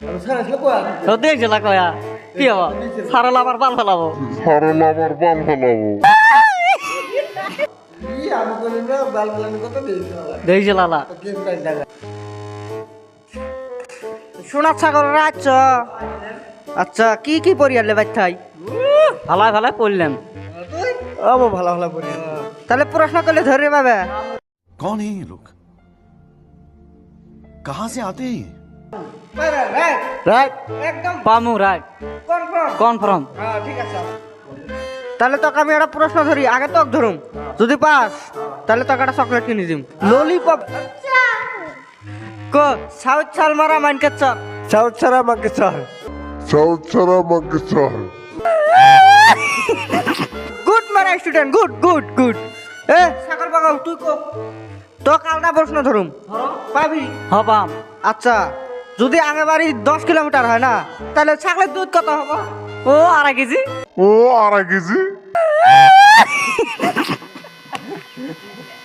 সত্যি জেলা কয়া কি হবো সারল আমার পাল ফেলাবো দেই জেলালা সোনার সাগরের আচ্ছা আচ্ছা কি কি পরিয়ালে ভাই থাই ভালাই ভালাই পড়লাম ও ভালো ভালো পড়ি তাহলে প্রশ্ন করলে ধরে পাবে कौन है ये लोग कहां से आते हैं ये? রাইট একদম পামু রাইট কনফার্ম কনফার্ম হ্যাঁ ঠিক আছে তাহলে তোকে আমি একটা প্রশ্ন ধরি আগে তোক ধরুম যদি পাস তাহলে তোকে একটা চকলেট কিনে দিম ললিপপ কো সাউথ সালমারা মানকে চক সাউথ সারা মানকে চক গুড মারা স্টুডেন্ট গুড গুড গুড এ সাগর বাগাও তুই কো তো কালটা প্রশ্ন ধরুম পাবি হবাম আচ্ছা যদি আগে বাড়ি 10 কিলোমিটার হয় না তাহলে ছাগলের দুধ কত হবে ও 2.5 কেজি ও 2.5 কেজি